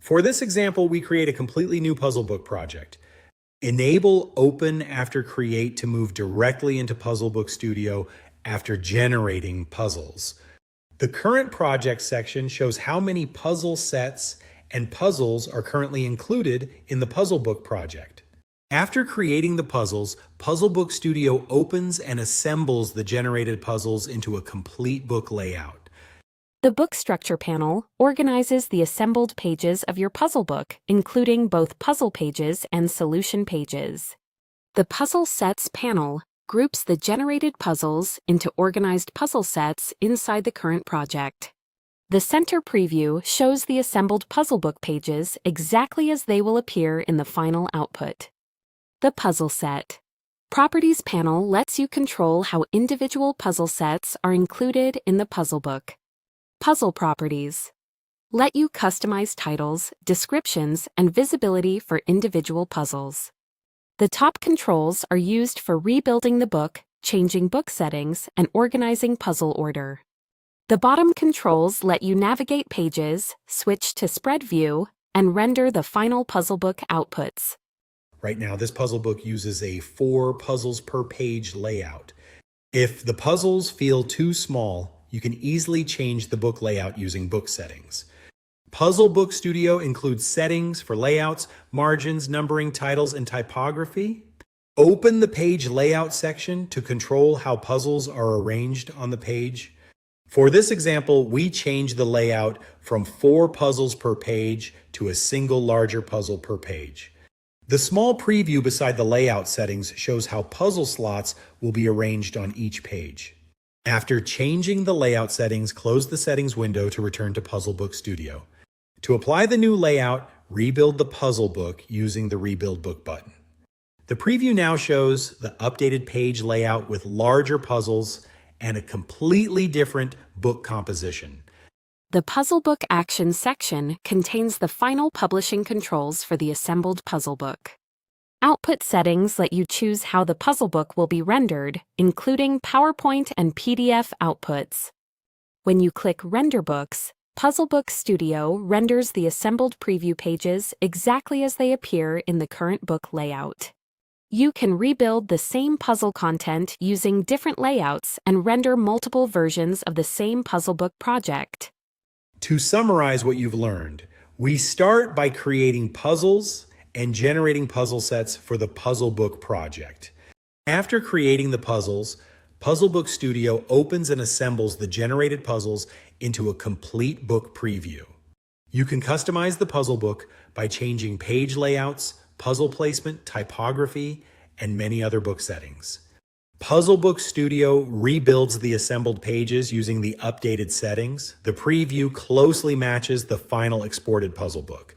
For this example, we create a completely new puzzle book project. Enable Open After Create to move directly into Puzzlebook Studio after generating puzzles. The Current Project section shows how many puzzle sets and puzzles are currently included in the Puzzlebook project. After creating the puzzles, Puzzlebook Studio opens and assembles the generated puzzles into a complete book layout. The Book Structure panel organizes the assembled pages of your puzzle book, including both puzzle pages and solution pages. The Puzzle Sets panel groups the generated puzzles into organized puzzle sets inside the current project. The center preview shows the assembled puzzle book pages exactly as they will appear in the final output. The Puzzle Set Properties panel lets you control how individual puzzle sets are included in the puzzle book. Puzzle Properties let you customize titles, descriptions, and visibility for individual puzzles. The top controls are used for rebuilding the book, changing book settings, and organizing puzzle order. The bottom controls let you navigate pages, switch to spread view, and render the final puzzle book outputs. Right now, this puzzle book uses a 4 puzzles per page layout. If the puzzles feel too small, you can easily change the book layout using book settings. Puzzlebook Studio includes settings for layouts, margins, numbering, titles, and typography. Open the page layout section to control how puzzles are arranged on the page. For this example, we changed the layout from 4 puzzles per page to a single larger puzzle per page. The small preview beside the layout settings shows how puzzle slots will be arranged on each page. After changing the layout settings, close the settings window to return to Puzzlebook Studio. To apply the new layout, rebuild the puzzle book using the Rebuild Book button. The preview now shows the updated page layout with larger puzzles and a completely different book composition. The Puzzlebook Actions section contains the final publishing controls for the assembled puzzle book. Output settings let you choose how the puzzle book will be rendered, including PowerPoint and PDF outputs. When you click Render Books, Puzzlebook Studio renders the assembled preview pages exactly as they appear in the current book layout. You can rebuild the same puzzle content using different layouts and render multiple versions of the same puzzle book project. To summarize what you've learned, we start by creating puzzles and generating puzzle sets for the puzzle book project. After creating the puzzles, Puzzlebook Studio opens and assembles the generated puzzles into a complete book preview. You can customize the puzzle book by changing page layouts, puzzle placement, typography, and many other book settings. Puzzlebook Studio rebuilds the assembled pages using the updated settings. The preview closely matches the final exported puzzle book.